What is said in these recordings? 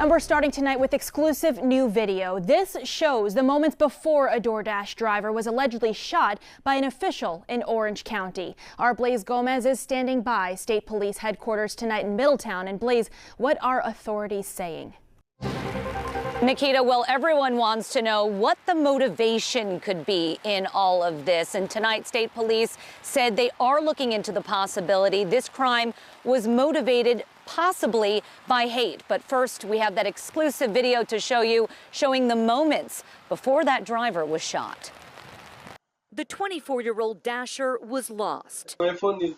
And we're starting tonight with exclusive new video. This shows the moments before a DoorDash driver was allegedly shot by an official in Orange County. Our Blaze Gomez is standing by State Police headquarters tonight in Middletown. And Blaze, what are authorities saying? Nikita, well, everyone wants to know what the motivation could be in all of this. And tonight, state police said they are looking into the possibility this crime was motivated possibly by hate. But first, we have that exclusive video to show you, showing the moments before that driver was shot. The 24-year-old Dasher was lost. My phone is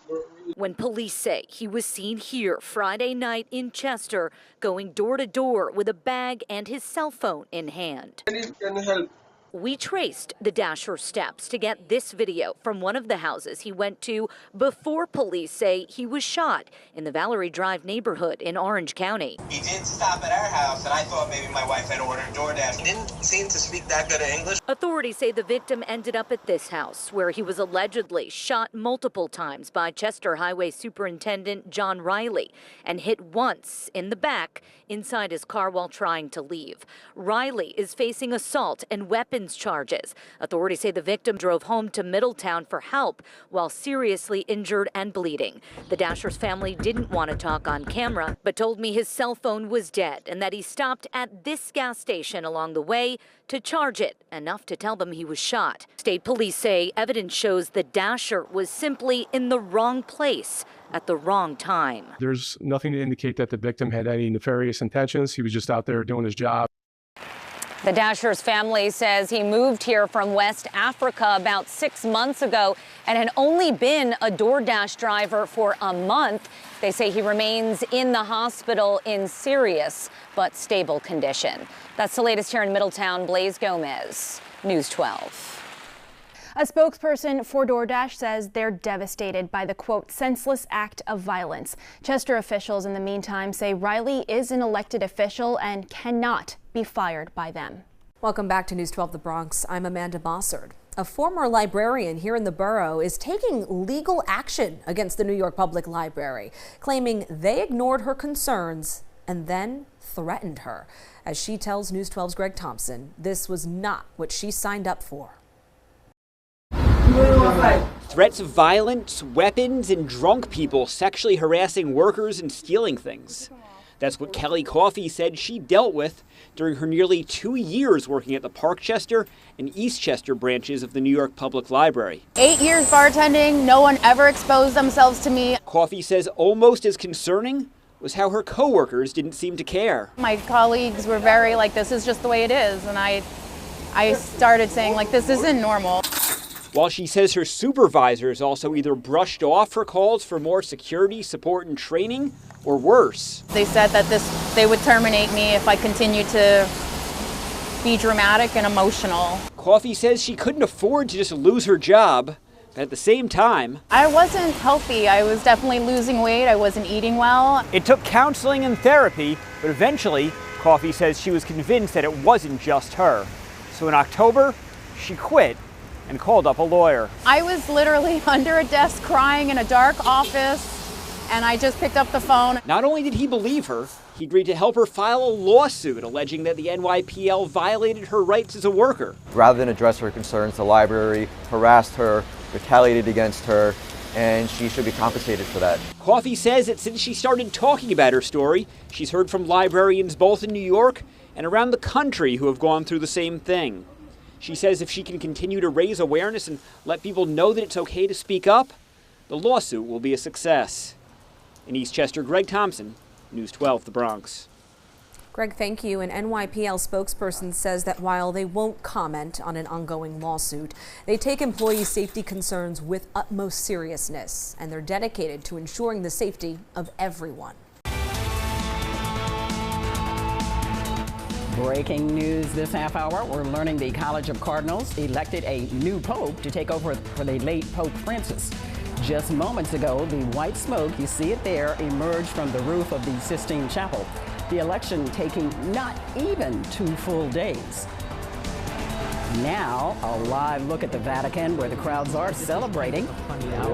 when police say he was seen here Friday night in Chester, going door to door with a bag and his cell phone in hand. Can help. We traced the Dasher steps to get this video from one of the houses he went to before police say he was shot in the Valerie Drive neighborhood in Orange County. He did stop at our house, and I thought maybe my wife had ordered DoorDash. He didn't seem to speak that good of English. Authorities say the victim ended up at this house, where he was allegedly shot multiple times by Chester Highway Superintendent John Riley and hit once in the back inside his car while trying to leave. Riley is facing assault and weapons charges. Authorities say the victim drove home to Middletown for help while seriously injured and bleeding. The Dasher's family didn't want to talk on camera, but told me his cell phone was dead and that he stopped at this gas station along the way to charge it, enough to tell them he was shot. State police say evidence shows the Dasher was simply in the wrong place at the wrong time. There's nothing to indicate that the victim had any nefarious intentions. He was just out there doing his job. The Dasher's family says he moved here from West Africa about 6 months ago and had only been a DoorDash driver for a month. They say he remains in the hospital in serious but stable condition. That's the latest here in Middletown. Blaze Gomez, News 12. A spokesperson for DoorDash says they're devastated by the, quote, senseless act of violence. Chester officials in the meantime say Riley is an elected official and cannot be fired by them. Welcome back to News 12 The Bronx. I'm Amanda Bossard. A former librarian here in the borough is taking legal action against the New York Public Library, claiming they ignored her concerns and then threatened her. As she tells News 12's Greg Thompson, this was not what she signed up for. Threats of violence, weapons, and drunk people sexually harassing workers and stealing things. That's what Kelly Coffey said she dealt with during her nearly 2 years working at the Parkchester and Eastchester branches of the New York Public Library. 8 years bartending, no one ever exposed themselves to me. Coffey says almost as concerning was how her coworkers didn't seem to care. My colleagues were very like, this is just the way it is, and I started saying, like, this isn't normal. While she says her supervisors also either brushed off her calls for more security, support, and training, or worse. They said that they would terminate me if I continued to be dramatic and emotional. Coffey says she couldn't afford to just lose her job, but at the same time, I wasn't healthy. I was definitely losing weight. I wasn't eating well. It took counseling and therapy, but eventually, Coffey says she was convinced that it wasn't just her. So in October, she quit and called up a lawyer. I was literally under a desk crying in a dark office, and I just picked up the phone. Not only did he believe her, he agreed to help her file a lawsuit alleging that the NYPL violated her rights as a worker. Rather than address her concerns, the library harassed her, retaliated against her, and she should be compensated for that. Coffey says that since she started talking about her story, she's heard from librarians both in New York and around the country who have gone through the same thing. She says if she can continue to raise awareness and let people know that it's okay to speak up, the lawsuit will be a success. In Eastchester, Greg Thompson, News 12 The Bronx. Greg, thank you. An NYPL spokesperson says that while they won't comment on an ongoing lawsuit, they take employee safety concerns with utmost seriousness, and they're dedicated to ensuring the safety of everyone. Breaking news this half hour. We're learning the College of Cardinals elected a new pope to take over for the late Pope Francis. Just moments ago, the white smoke, you see it there, emerged from the roof of the Sistine Chapel. The election taking not even 2 full days. Now, a live look at the Vatican where the crowds are celebrating.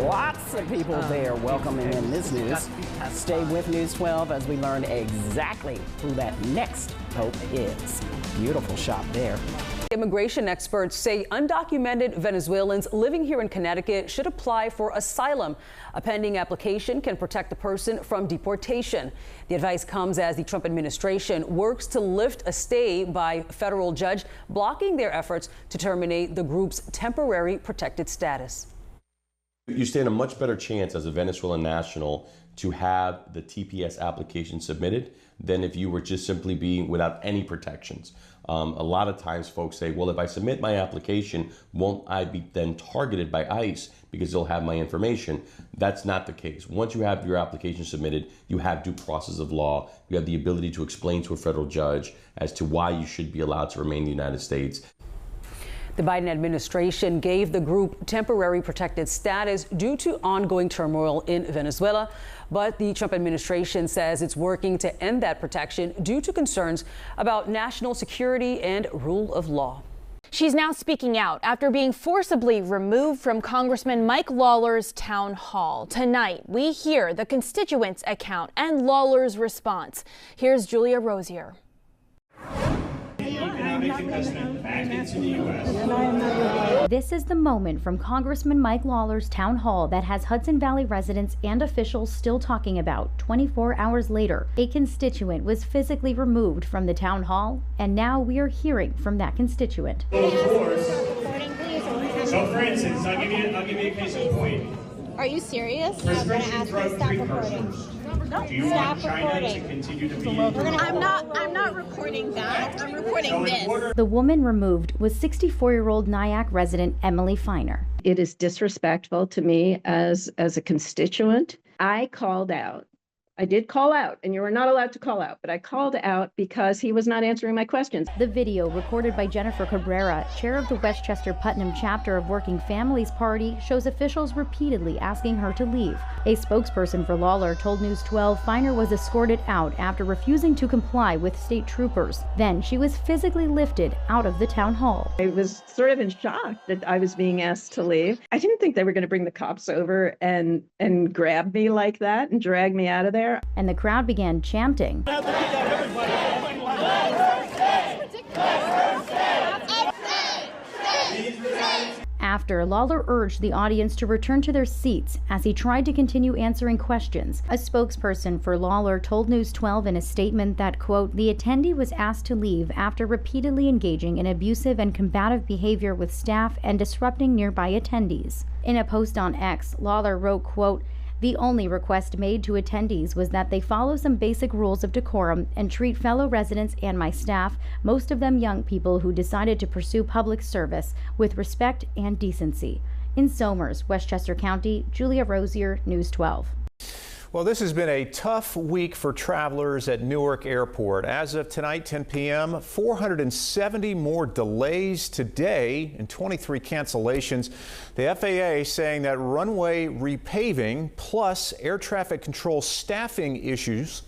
Lots of people there welcoming in this news. Stay with News 12 as we learn exactly who that next pope is. Beautiful shop there. Immigration experts say undocumented Venezuelans living here in Connecticut should apply for asylum. A pending application can protect the person from deportation. The advice comes as the Trump administration works to lift a stay by a federal judge blocking their efforts to terminate the group's temporary protected status. You stand a much better chance as a Venezuelan national to have the TPS application submitted than if you were just simply being without any protections. A lot of times folks say, well, if I submit my application, won't I be then targeted by ICE because they'll have my information? That's not the case. Once you have your application submitted, you have due process of law. You have the ability to explain to a federal judge as to why you should be allowed to remain in the United States. The Biden administration gave the group temporary protected status due to ongoing turmoil in Venezuela. But the Trump administration says it's working to end that protection due to concerns about national security and rule of law. She's now speaking out after being forcibly removed from Congressman Mike Lawler's town hall. Tonight, we hear the constituents' account and Lawler's response. Here's Julia Rosier. This is the moment from Congressman Mike Lawler's town hall that has Hudson Valley residents and officials still talking about. 24 hours later, a constituent was physically removed from the town hall, and now we are hearing from that constituent. So for instance, I'll give you a case in point. Are you serious? I'm going to ask you to stop recording. No, do you want China to continue to be? I'm not recording that. I'm recording this. The woman removed was 64-year-old Nyack resident Emily Feiner. It is disrespectful to me as a constituent. I called out. I did call out, and you were not allowed to call out, but I called out because he was not answering my questions. The video, recorded by Jennifer Cabrera, chair of the Westchester Putnam chapter of Working Families Party, shows officials repeatedly asking her to leave. A spokesperson for Lawler told News 12 Feiner was escorted out after refusing to comply with state troopers. Then she was physically lifted out of the town hall. I was sort of in shock that I was being asked to leave. I didn't think they were going to bring the cops over and grab me like that and drag me out of there. And the crowd began chanting. After, Lawler urged the audience to return to their seats as he tried to continue answering questions. A spokesperson for Lawler told News 12 in a statement that, quote, the attendee was asked to leave after repeatedly engaging in abusive and combative behavior with staff and disrupting nearby attendees. In a post on X, Lawler wrote, quote, the only request made to attendees was that they follow some basic rules of decorum and treat fellow residents and my staff, most of them young people who decided to pursue public service, with respect and decency. In Somers, Westchester County, Julia Rosier, News 12. Well, this has been a tough week for travelers at Newark Airport. As of tonight, 10 p.m., 470 more delays today and 23 cancellations. The FAA saying that runway repaving plus air traffic control staffing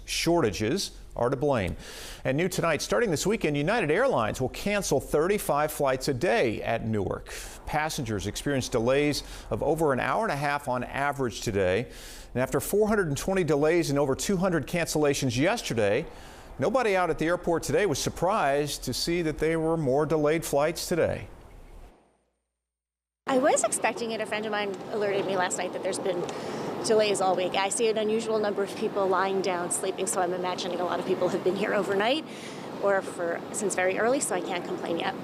shortages are to blame. And new tonight, starting this weekend, United Airlines will cancel 35 flights a day at Newark. Passengers experienced delays of over an hour and a half on average today. And after 420 delays and over 200 cancellations yesterday, nobody out at the airport today was surprised to see that there were more delayed flights today. I was expecting it. A friend of mine alerted me last night that there's been delays all week. I see an unusual number of people lying down sleeping, so I'm imagining a lot of people have been here overnight or since very early, so I can't complain yet.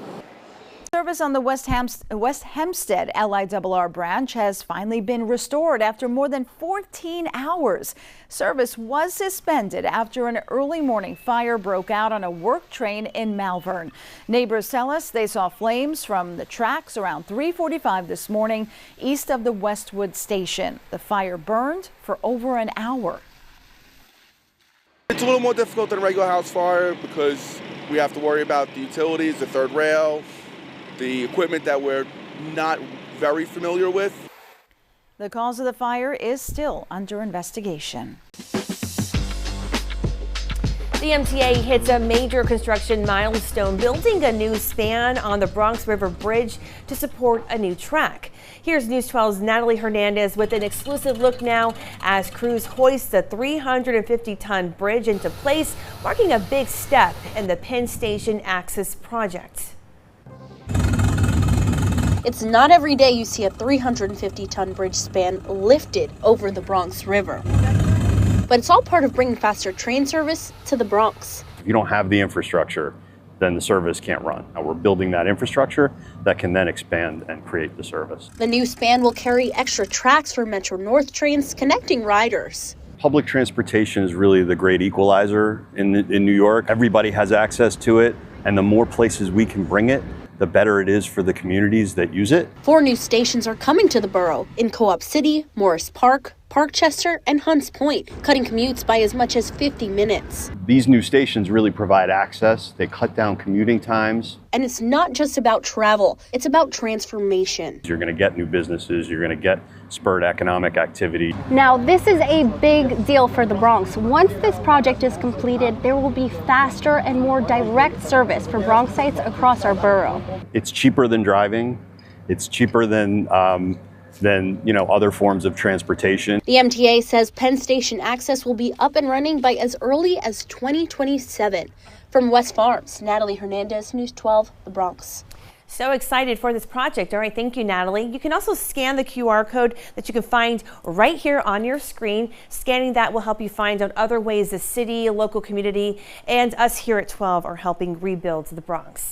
Service on the West Hempstead LIRR branch has finally been restored after more than 14 hours. Service was suspended after an early morning fire broke out on a work train in Malvern. Neighbors tell us they saw flames from the tracks around 3:45 this morning east of the Westwood station. The fire burned for over an hour. It's a little more difficult than a regular house fire because we have to worry about the utilities, the third rail, the equipment that we're not very familiar with. The cause of the fire is still under investigation. The MTA hits a major construction milestone, building a new span on the Bronx River Bridge to support a new track. Here's News 12's Natalie Hernandez with an exclusive look now as crews hoist the 350-ton bridge into place, marking a big step in the Penn Station Access Project. It's not every day you see a 350-ton bridge span lifted over the Bronx River. But it's all part of bringing faster train service to the Bronx. If you don't have the infrastructure, then the service can't run. Now we're building that infrastructure that can then expand and create the service. The new span will carry extra tracks for Metro North trains connecting riders. Public transportation is really the great equalizer in New York. Everybody has access to it, and the more places we can bring it, the better it is for the communities that use it. 4 new stations are coming to the borough in Co-op City, Morris Park, Parkchester, and Hunts Point, cutting commutes by as much as 50 minutes. These new stations really provide access. They cut down commuting times. And it's not just about travel, it's about transformation. You're going to get new businesses, you're going to get spurred economic activity. Now, this is a big deal for the Bronx. Once this project is completed, there will be faster and more direct service for Bronxites across our borough. It's cheaper than driving. It's cheaper than other forms of transportation. The MTA says Penn Station Access will be up and running by as early as 2027. From West Farms, Natalie Hernandez, News 12, the Bronx. So excited for this project. All right, thank you, Natalie. You can also scan the QR code that you can find right here on your screen. Scanning that will help you find out other ways the city, local community, and us here at 12 are helping rebuild the Bronx.